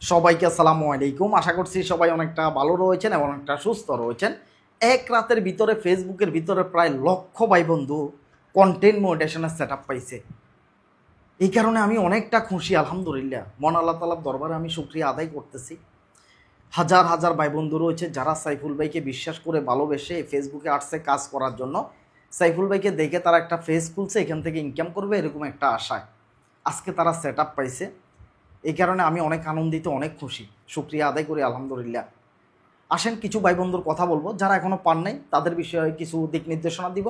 সবাইকে আসসালামু আলাইকুম। আশা করছি সবাই অনেকটা ভালো রয়েছেন এবং অনেকটা সুস্থ রয়েছেন। এক রাতের ভিতরে ফেসবুকের ভিতরে প্রায় লক্ষ ভাই বন্ধু কন্টেন্ট মনিটাইজেশনের সেটআপ পাইছে। এই কারণে আমি অনেকটা খুশি, আলহামদুলিল্লাহ। মন আল্লাহ তাআলার দরবারে আমি শুকরিয়া আদায় করতেছি। হাজার হাজার ভাই বন্ধু রয়েছে যারা সাইফুল ভাইকে বিশ্বাস করে ভালোবেসে ফেসবুকে আসছে কাজ করার জন্য। সাইফুল ভাইকে দেখে তারা একটা ফেস খুলছে, এখান থেকে ইনকাম করবে এরকম একটা আশায় আজকে তারা সেটআপ পাইছে। এই কারণে আমি অনেক আনন্দিত, অনেক খুশি, শুকরিয়া আদায় করি, আলহামদুলিল্লাহ। আসেন কিছু ভাই বন্ধুর কথা বলবো যারা এখনও পান নাই, তাদের বিষয়ে কিছু দিক নির্দেশনা দিব।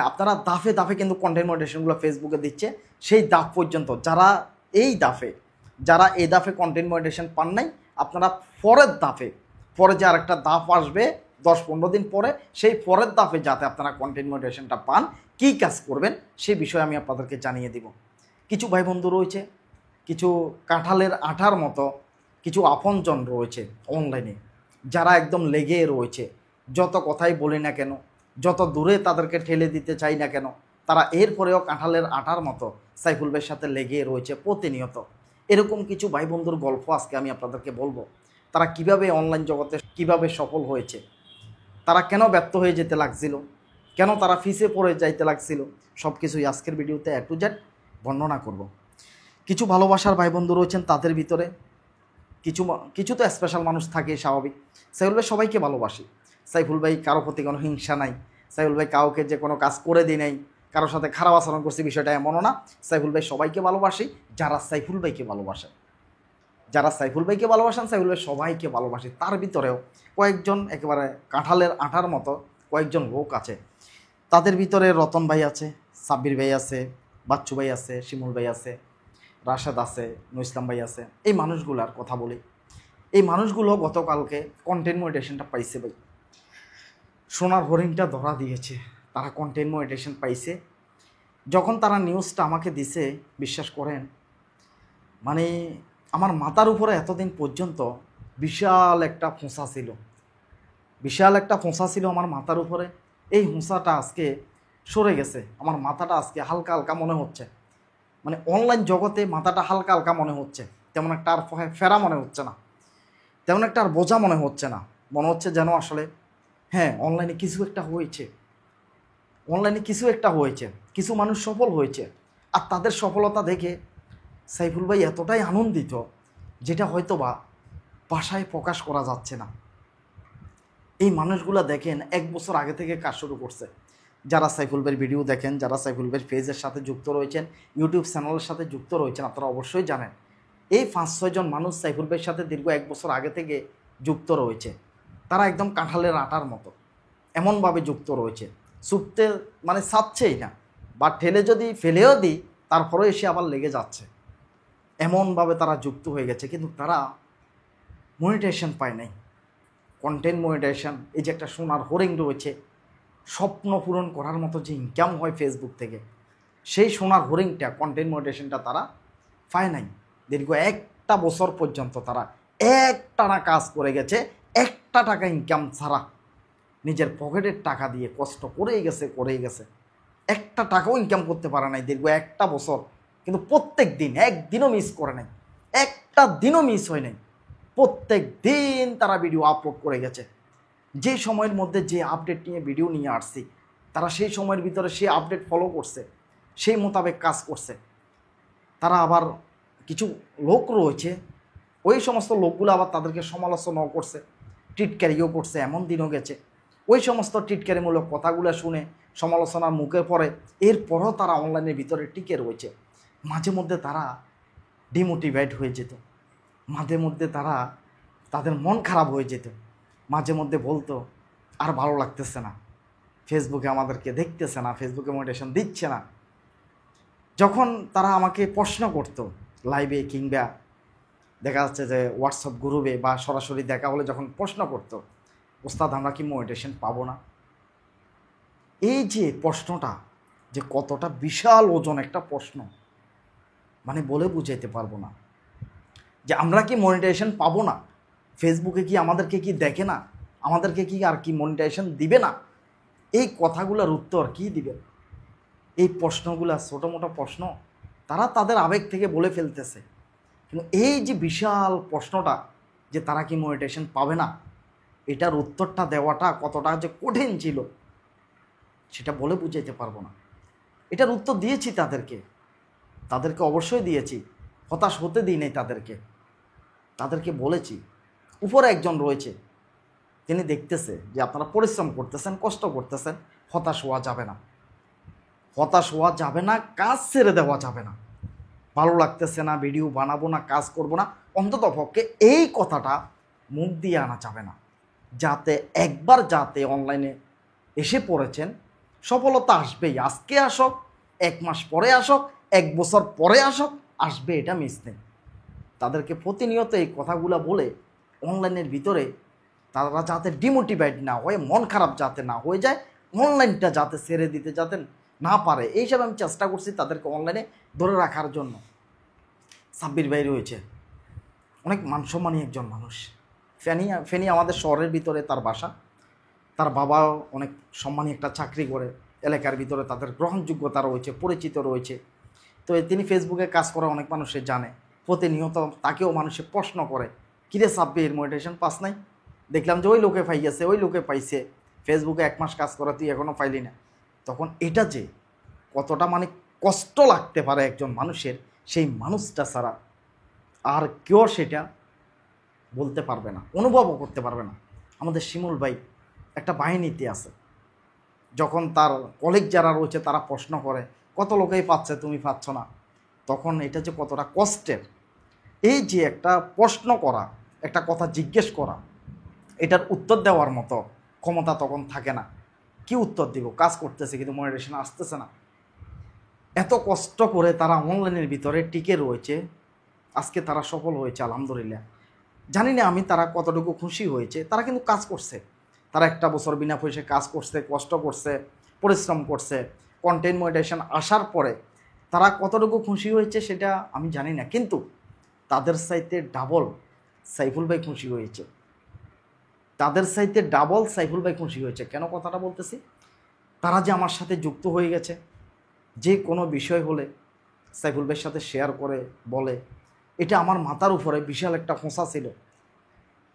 আপনারা দাফে দাফে কিন্তু কন্টেন্ট মনিটাইজেশনগুলো ফেসবুকে দিচ্ছে। সেই দাফ পর্যন্ত যারা এই দাফে কন্টেন্ট মনিটাইজেশন পান নাই, আপনারা পরের দাফে, পরে যে আরেকটা দাফ আসবে 10-15 দিন পরে, সেই পরের দাফে যাতে আপনারা কন্টেন্ট মনিটাইজেশনটা পান, কী কাজ করবেন সেই বিষয়ে আমি আপনাদেরকে জানিয়ে দিব। কিছু ভাই বন্ধু রয়েছে, কিছু কাঁঠালের আঠার মতো কিছু আপনজন রয়েছে অনলাইনে, যারা একদম লেগে রয়েছে। যত কথাই বলি না কেন, যত দূরে তাদেরকে ঠেলে দিতে চাই না কেন, তারা এরপরেও কাঁঠালের আঠার মতো সাইফুল ভাইয়ের সাথে লেগে রয়েছে প্রতিনিয়ত। এরকম কিছু ভাই বন্ধুর গল্প আজকে আমি আপনাদেরকে বলবো। তারা কিভাবে অনলাইন জগতে কিভাবে সফল হয়েছে, তারা কেন ব্যর্থ হয়ে যেতে লাগছিল, কেন তারা ফিসে পড়ে যাইতে লাগছিল, সব কিছুই আজকের ভিডিওতে A to Z বর্ণনা করব। কিছু ভালোবাসার ভাই বন্ধু রয়েছেন, তাদের ভিতরে কিছু কিছু তো স্পেশাল মানুষ থাকে, স্বাভাবিক। সাইফুল ভাই সবাইকে ভালোবাসি। সাইফুল ভাই কারো প্রতি কোনো হিংসা নাই। সাইফুল ভাই কাউকে যে কোনো কাজ করে দিই নাই, কারোর সাথে খারাপ আচরণ করছি, বিষয়টা এমনও না। সাইফুল ভাই সবাইকে ভালোবাসি, যারা সাইফুল ভাইকে ভালোবাসেন, যারা সাইফুল ভাইকে ভালোবাসেন, সাইফুল ভাই সবাইকে ভালোবাসি। তার ভিতরেও কয়েকজন একেবারে কাঁঠালের আঠার মতো কয়েকজন লোক আছে। তাদের ভিতরে রতন ভাই আছে, সাব্বির ভাই আছে, বাচ্চু ভাই আছে, শিমুল ভাই আছে, রাশেদ আছে, নূর ইসলাম ভাই আছে। এই মানুষগুলার কথা বলি। এই মানুষগুলো গতকালকে কন্টেন্ট মনিটাইজেশনটা পাইছে ভাই। সোনার হরিণটা ধরা দিয়েছে, তারা কন্টেন্ট মনিটাইজেশন পাইছে। যখন তারা নিউজটা আমাকে দিছে, বিশ্বাস করেন, মানে আমার মাথার উপরে এতদিন পর্যন্ত বিশাল একটা ফোঁসা ছিল, বিশাল একটা ফোঁসা ছিল আমার মাথার উপরে। এই ফোঁসাটা আজকে সরে গেছে। আমার মাথাটা আজকে হালকা হালকা মনে হচ্ছে, মানে অনলাইন জগতে মাথাটা হালকা হালকা মনে হচ্ছে। তেমন একটা আর ফেরা মনে হচ্ছে না, তেমন একটা আর বোঝা মনে হচ্ছে না। মনে হচ্ছে যেন আসলে হ্যাঁ, অনলাইনে কিছু একটা হয়েছে, অনলাইনে কিছু একটা হয়েছে, কিছু মানুষ সফল হয়েছে। আর তাদের সফলতা দেখে সাইফুল ভাই এতটাই আনন্দিত, যেটা হয়তো বা ভাষায় প্রকাশ করা যাচ্ছে না। এই মানুষগুলো দেখেন 1 বছর আগে থেকে কাজ শুরু করছে। যারা সাইফুল ভাইয়ের ভিডিও দেখেন, যারা সাইফুল ভাইয়ের পেজের সাথে যুক্ত রয়েছেন, ইউটিউব চ্যানেলের সাথে যুক্ত রয়েছেন, আপনারা অবশ্যই জানেন এই 5-6 জন মানুষ সাইফুল ভাইয়ের সাথে দীর্ঘ 1 বছর আগে থেকে যুক্ত রয়েছে। তারা একদম কাঁঠালের আটার মতো এমনভাবে যুক্ত রয়েছে, ছুটতে মানে ছাড়ছেই না, বা ঠেলে যদি ফেলেও দিই তারপরে এসে আবার লেগে যাচ্ছে, এমনভাবে তারা যুক্ত হয়ে গেছে। কিন্তু তারা মনিটাইজেশন পায় নাই। কন্টেন্ট মনিটাইজেশন, এই যে একটা সোনার হরিণ রয়েছে, স্বপ্ন পূরণ করার মতো যে ইনকাম হয় ফেসবুক থেকে, সেই সোনার হরিণটা কন্টেন্ট মনিটাইজেশনটা তারা পায় নাই। দীর্ঘ 1টা বছর পর্যন্ত তারা একটানা কাজ করে গেছে, 1টা টাকা ইনকাম ছাড়া, নিজের পকেটের টাকা দিয়ে কষ্ট করেই গেছে, 1টা টাকাও ইনকাম করতে পারে নাই দীর্ঘ 1টা বছর। কিন্তু প্রত্যেক দিন, একদিনও মিস করে নাই, একটা দিনও মিস হয় নাই। প্রত্যেক দিন তারা ভিডিও আপলোড করে গেছে। যে সময়ের মধ্যে যে আপডেট নিয়ে ভিডিও নিয়ে আসছি, তারা সেই সময়ের ভিতরে সেই আপডেট ফলো করছে, সেই মোতাবেক কাজ করছে। তারা আবার কিছু লোক রয়েছে, ওই সমস্ত লোকগুলো আবার তাদেরকে সমালোচনাও করছে, টিটকারিও করছে। এমন দিনও গেছে ওই সমস্ত টিটকারিমূলক কথাগুলো শুনে সমালোচনার মুখে পড়ে, এরপরও তারা অনলাইনের ভিতরে টিকে রয়েছে। মাঝে মধ্যে তারা ডিমোটিভেট হয়ে যেত, মাঝে মধ্যে তারা তাদের মন খারাপ হয়ে যেত, মাঝে মধ্যে বলতো আর ভালো লাগতেছে না, ফেসবুকে আমাদেরকে দেখতেছে না, ফেসবুকে মোটিভেশন দিচ্ছে না। যখন তারা আমাকে প্রশ্ন করতো লাইভে, কিংবা দেখা যাচ্ছে যে হোয়াটসঅ্যাপ গ্রুপে বা সরাসরি দেখা হলে যখন প্রশ্ন করতো, ওস্তাদ আমরা কি মোটিভেশন পাবো না, এই যে প্রশ্নটা যে কতটা বিশাল ওজন একটা প্রশ্ন, মানে বলে বুঝাইতে পারবো না। যে আমরা কি মনিটাইজেশন পাবো না, ফেসবুকে কি আমাদেরকে কি দেখে না, আমাদেরকে কি আর কি মনিটাইজেশন দিবে না, এই কথাগুলোর উত্তর কি দিবে? এই প্রশ্নগুলো ছোটো মোটো প্রশ্ন, তারা তাদের আবেগ থেকে বলে ফেলতেছে। কিন্তু এই যে বিশাল প্রশ্নটা যে তারা কি মনিটাইজেশন পাবে না, এটার উত্তরটা দেওয়াটা কতটা যে কঠিন ছিল সেটা বলে বুঝাইতে পারবো না। এটার উত্তর দিয়েছি তাদেরকে অবশ্যই দিয়েছি, হতাশ হতে দিই নাই তাদেরকে বলেছি। উপরে একজন রয়েছে, তিনি দেখতেছে যে আপনারা পরিশ্রম করতেছেন, কষ্ট করতেছেন, হতাশ হওয়া যাবে না, কাজ ছেড়ে দেওয়া যাবে না। ভালো লাগতেছে না, ভিডিও বানাবো না, কাজ করব না, অন্তত পক্ষে এই কথাটা মুখ দিয়ে আনা যাবে না। যাতে অনলাইনে এসে পড়েছেন, সফলতা আসবেই। আজকে আসক, 1 মাস পরে আসক, 1 বছর পরে আসবে, এটা মিস নেই। তাদেরকে প্রতিনিয়ত এই কথাগুলো বলে অনলাইনের ভিতরে তারা যাতে ডিমোটিভেট না হয়ে, মন খারাপ যাতে না হয়ে যায়, অনলাইনটা যাতে ছেড়ে দিতে যাতে না পারে, এইসব আমি চেষ্টা করছি তাদেরকে অনলাইনে ধরে রাখার জন্য। সাব্বির ভাই রয়েছে, অনেক মানসম্মানী একজন মানুষ। ফেনী আমাদের শহরের ভিতরে তার বাসা। তার বাবাও অনেক সম্মানী একটা চাকরি করে, এলাকার ভিতরে তাদের গ্রহণযোগ্যতা রয়েছে, পরিচিত রয়েছে। তো তিনি ফেসবুকে কাজ করে অনেক মানুষে জানে। প্রতিনিয়ত তাকেও মানুষে প্রশ্ন করে, কিরে সাব্বির মনিটাইজেশন পাস নাই? দেখলাম যে ওই লোকে পাইছে, ওই লোকে পাইছে, ফেসবুকে 1 মাস কাজ করা, তুই এখনও পাইলি না। তখন এটা যে কতটা কষ্ট লাগতে পারে একজন মানুষের, সেই মানুষটা ছাড়া আর কেউ সেটা বলতে পারবে না, অনুভবও করতে পারবে না। আমাদের শিমুল ভাই একটা বাহিনীতে আছে, যখন তার কলিগ যারা রয়েছে তারা প্রশ্ন করে কত লোকেই পাচ্ছে, তুমি পাচ্ছ না, তখন এটা যে কতটা কষ্টের। এই যে একটা প্রশ্ন করা, একটা কথা জিজ্ঞেস করা, এটার উত্তর দেওয়ার মতো ক্ষমতা তখন থাকে না। কি উত্তর দিব? কাজ করতেছে কিন্তু মনিটাইজেশন আসতেছে না। এত কষ্ট করে তারা অনলাইনের ভিতরে টিকে রয়েছে, আজকে তারা সফল হয়েছে আলহামদুলিল্লাহ। জানি না আমি তারা কতটুকু খুশি হয়েছে, তারা কিন্তু কাজ করছে। তারা 1 বছর বিনা পয়সায় কাজ করছে, কষ্ট করছে, পরিশ্রম করছে। কন্টেন্ট মনিটাইজেশন আসার পরে তারা কতটুকু খুশি হয়েছে সেটা আমি জানি না, কিন্তু তাদের চাইতে ডাবল সাইফুল ভাই খুশি হয়েছে। কেন কথাটা বলতেছি? তারা যে আমার সাথে যুক্ত হয়ে গেছে, যে কোনো বিষয় হলে সাইফুল ভাইয়ের সাথে শেয়ার করে বলে, এটা আমার মাথার উপরে বিশাল একটা খোঁচা ছিল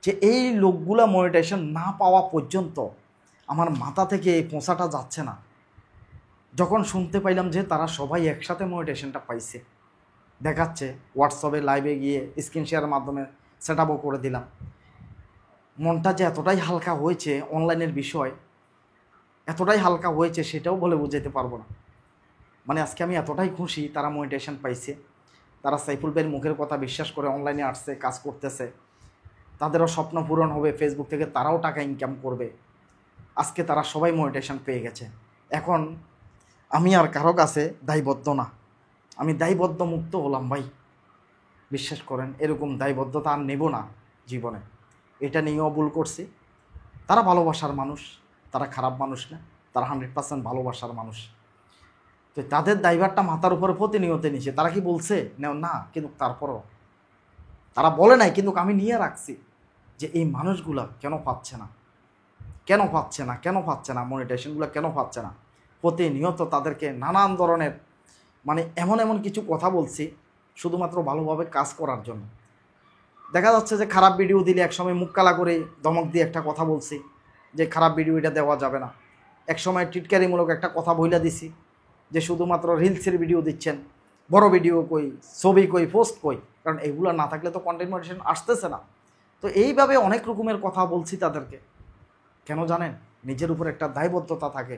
যে এই লোকগুলা মনিটাইজেশন না পাওয়া পর্যন্ত আমার মাথা থেকে এই খোঁচাটা যাচ্ছে না। যখন শুনতে পাইলাম যে তারা সবাই একসাথে মনিটাইজেশনটা পাইছে, দেখাচ্ছে হোয়াটসঅ্যাপে লাইভে গিয়ে স্ক্রিন শেয়ারের মাধ্যমে সেট আপও করে দিলাম, মনটা যে এতটাই হালকা হয়েছে, অনলাইনের বিষয় এতটাই হালকা হয়েছে সেটাও বলে বুঝাইতে পারবো না। আজকে আমি এতটাই খুশি তারা মনিটাইজেশন পাইছে, তারা সাইফুল ভাইয়ের মুখের কথা বিশ্বাস করে অনলাইনে আসছে, কাজ করতেছে, তাদেরও স্বপ্ন পূরণ হবে, ফেসবুক থেকে তারাও টাকা ইনকাম করবে। আজকে তারা সবাই মনিটাইজেশন পেয়ে গেছে। এখন আমি আর কারো কাছে দায়বদ্ধ না, আমি দায়বদ্ধ মুক্ত হলাম ভাই। বিশ্বাস করেন, এরকম দায়বদ্ধতা আর নেব না জীবনে। এটা নিয়েও ভুল করছি। তারা ভালোবাসার মানুষ, তারা খারাপ মানুষ না, তারা 100% ভালোবাসার মানুষ। তো তাদের দায়ভারটা মাথার উপরে প্রতিনিয়ত নিছে। তারা কি বলছে না, কিন্তু তারপরও তারা বলে নাই, কিন্তু আমি নিয়ে রাখছি যে এই মানুষগুলা কেন পাচ্ছে না মনিটাইজেশনগুলো কেন পাচ্ছে না। প্রতিনিয়ত তাদেরকে নানান ধরনের এমন কিছু কথা বলছি শুধুমাত্র ভালোভাবে কাজ করার জন্য। দেখা যাচ্ছে যে খারাপ ভিডিও দিলে একসময় মুখ কালা করে ধমক দিয়ে একটা কথা বলছি যে খারাপ ভিডিও এটা দেওয়া যাবে না। একসময় টিটকারিমূলক একটা কথা বইলা দিছি যে শুধুমাত্র রিলসের ভিডিও দিচ্ছেন, বড় ভিডিও কই, ছবি কই, পোস্ট কই, কারণ এগুলো না থাকলে তো কন্টেন্ট মনিটাইজেশন আসতেছে না। তো এইভাবে অনেক রকমের কথা বলছি তাদেরকে। কেন জানেন? নিজের উপর একটা দায়বদ্ধতা থাকে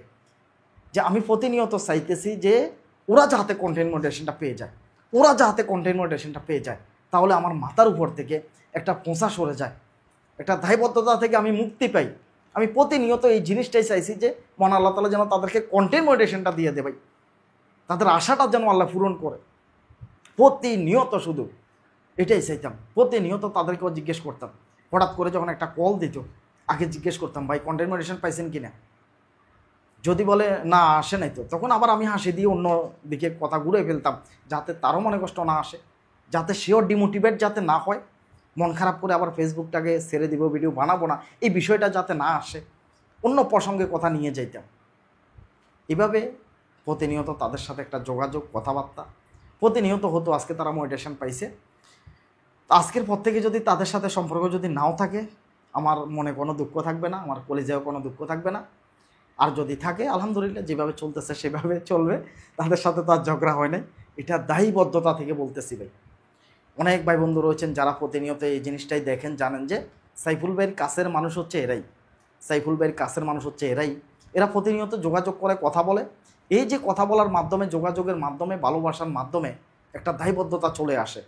যে আমি প্রতিনিয়ত চাইতেছি যে ওরা যাতে কন্টেন্ট মনিটাইজেশনটা পেয়ে যায়, তাহলে আমার মাথার উপর থেকে একটা পোঁছা সরে যায়, একটা দায়বদ্ধতা থেকে আমি মুক্তি পাই। আমি প্রতিনিয়ত এই জিনিসটাই চাইছি যে মহান আল্লাহ তাআলা যেন তাদেরকে কন্টেন্ট মনিটাইজেশনটা দিয়ে দেবে, তাদের আশাটা যেন আল্লাহ পূরণ করে। প্রতিনিয়ত শুধু এটাই চাইতাম। প্রতিনিয়ত তাদেরকেও জিজ্ঞেস করতাম। হঠাৎ করে যখন একটা কল দিত, আগে জিজ্ঞেস করতাম, ভাই কন্টেন্ট মনিটাইজেশন পাইছেন কি না? যদি বলে না আসে নাই, তো তখন আবার আমি হাসি দিয়ে অন্য দিকে কথা ঘুরে ফেলতাম, যাতে তারও মনে কষ্ট না আসে, যাতে সেও ডিমোটিভেট যাতে না হয়, মন খারাপ করে আবার ফেসবুকটাকে ছেড়ে দিব, ভিডিও বানাবো না, এই বিষয়টা যাতে না আসে, অন্য প্রসঙ্গে কথা নিয়ে যাইতাম। এভাবে প্রতিনিয়ত তাদের সাথে একটা যোগাযোগ, কথাবার্তা প্রতিনিয়ত হতো। আজকে তারা মনিটাইজেশন পাইছে, তো আজকের পর থেকে যদি তাদের সাথে সম্পর্ক যদি নাও থাকে, আমার মনে কোনো দুঃখ থাকবে না, আমার কলিজায়ও কোনো দুঃখ থাকবে না। আর যদি থাকে আলহামদুলিল্লাহ, যেভাবে চলতেছে সেভাবে চলবে, তাদের সাথে তো আর ঝগড়া হয় নাই। এটা দায়বদ্ধতা থেকে বলতেছি ভাই। অনেক ভাই বন্ধু রয়েছেন যারা প্রতিনিয়ত এই জিনিসটাই দেখেন, জানেন যে সাইফুল ভাইয়ের কাছের মানুষ হচ্ছে এরাই, সাইফুল ভাইয়ের কাছের মানুষ হচ্ছে এরাই। এরা প্রতিনিয়ত যোগাযোগ করে, কথা বলে। এই যে কথা বলার মাধ্যমে, যোগাযোগের মাধ্যমে, ভালোবাসার মাধ্যমে একটা দায়বদ্ধতা চলে আসে।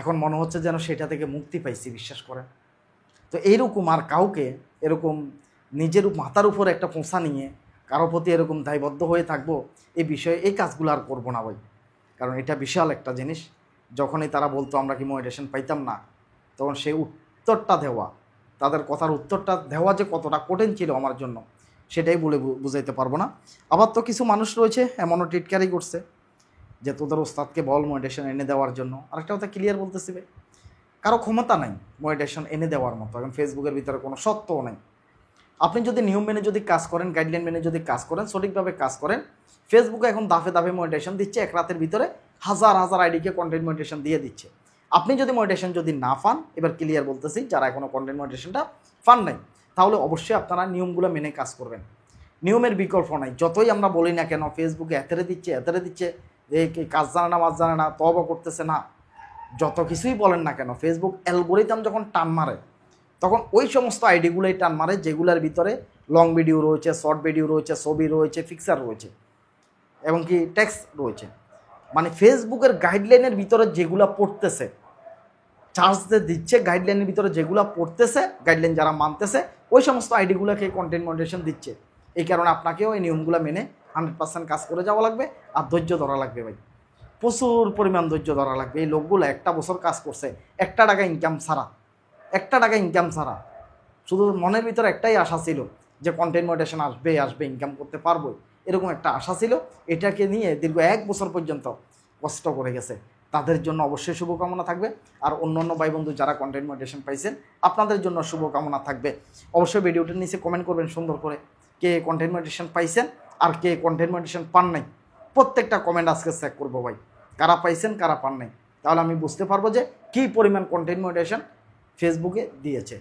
এখন মনে হচ্ছে যেন সেটা থেকে মুক্তি পাইছি, বিশ্বাস করেন। তো এইরকম আর কাউকে এরকম নিজের মাথার উপর একটা পোঁছা নিয়ে কারো প্রতি এরকম দায়বদ্ধ হয়ে থাকবো, এই বিষয়ে এই কাজগুলো আর করবো না ভাই। কারণ এটা বিশাল একটা জিনিস। যখনই তারা বলতো আমরা কি মোটিভেশন পাইতাম না, তখন সেই উত্তরটা দেওয়া, তাদের কথার উত্তরটা দেওয়া যে কতটা কঠিন ছিল আমার জন্য, সেটাই বলে বুঝাইতে পারবো না। আবার তো কিছু মানুষ রয়েছে এমনও টিটকারি করছে যে তোদের ওস্তাদকে বল মোটিভেশন এনে দেওয়ার জন্য। আরেকটা কথা ক্লিয়ার বলতেছি ভাই, কারো ক্ষমতা নাই মোটিভেশন এনে দেওয়ার মতো। এখন ফেসবুকের ভিতরে কোনো সত্যও নেই। আপনি যদি নিয়ম মেনে যদি কাজ করেন, গাইডলাইন মেনে যদি কাজ করেন, সঠিকভাবে কাজ করেন, ফেসবুকে এখন দাফে দাফে মোটিভেশন দিচ্ছে। এক রাতের ভিতরে হাজার হাজার আইডিকে কন্টেন্ট মোটিভেশন দিয়ে দিচ্ছে। আপনি যদি মোটিভেশন যদি না পান, এবার ক্লিয়ার বলতেছি, যারা এখনও কন্টেন্ট মোটিভেশনটা পান নাই, তাহলে অবশ্যই আপনারা নিয়মগুলো মেনে কাজ করবেন। নিয়মের বিকল্প নাই। যতই আমরা বলি না কেন ফেসবুকে এতেরে দিচ্ছে, এই কাজ জানে না, মাছ জানে না, তবা করতেছে না, যত কিছুই বলেন না কেন, ফেসবুক অ্যালগরিদম যখন টান মারে, তখন ওই সমস্ত আইডিগুলোই টান মারে যেগুলোর ভিতরে লং ভিডিও রয়েছে, শর্ট ভিডিও রয়েছে, ছবি রয়েছে, পিকচার রয়েছে, এবং কি টেক্সট রয়েছে। মানে ফেসবুকের গাইডলাইনের ভিতরে যেগুলো পড়তেছে, চার্জ দিচ্ছে, গাইডলাইনের ভিতরে যেগুলো পড়তেছে, গাইডলাইন যারা মানতেছে, ওই সমস্ত আইডিগুলোকে কন্টেন্ট মনিটাইজেশন দিচ্ছে। এই কারণে আপনাকেও এই নিয়মগুলো মেনে 100% কাজ করে যাওয়া লাগবে। আর ধৈর্য ধরা লাগবে ভাই, প্রচুর পরিমাণ ধৈর্য ধরা লাগবে। এই লোকগুলো একটা বছর কাজ করছে একটা টাকা ইনকাম ছাড়া, শুধু মনের ভিতরে একটাই আশা ছিল যে কন্টেন্ট মনিটাইজেশন আসবে, ইনকাম করতে পারবো, এরকম একটা আশা ছিল। এটাকে নিয়ে দীর্ঘ 1 বছর পর্যন্ত কষ্ট করে গেছে। তাদের জন্য অবশ্যই শুভকামনা থাকবে। আর অন্য ভাই বন্ধু যারা কন্টেন্ট মনিটাইজেশন পাইছেন, আপনাদের জন্য শুভকামনা থাকবে। অবশ্যই ভিডিওটির নিচে কমেন্ট করবেন সুন্দর করে, কে কন্টেন্ট মনিটাইজেশন পাইছেন আর কে কন্টেন্ট মনিটাইজেশন পান নাই। প্রত্যেকটা কমেন্ট আজকে চেক করবো ভাই, কারা পাইছেন কারা পান নাই। তাহলে আমি বুঝতে পারবো যে কী পরিমাণ কন্টেন্ট মনিটাইজেশন ফেসবুকে দিয়েছে।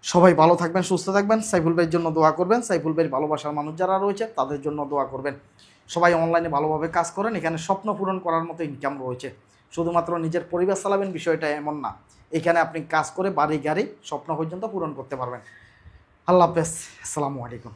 সবাই ভালো থাকবেন, সুস্থ থাকবেন। সাইফুল ভাইয়ের জন্য দোয়া করবেন। সাইফুল ভাইয়ের ভালোবাসার মানুষ যারা রয়েছে তাদের জন্য দোয়া করবেন। সবাই অনলাইনে ভালোভাবে কাজ করেন। এখানে স্বপ্ন পূরণ করার মতো ইনকাম রয়েছে। শুধুমাত্র নিজের পরিবার চালাবেন বিষয়টা এমন না। এখানে আপনি কাজ করে বাড়ি গাড়ি স্বপ্ন পর্যন্ত পূরণ করতে পারবেন। আল্লাহ হাফেজ, আসসালামু আলাইকুম।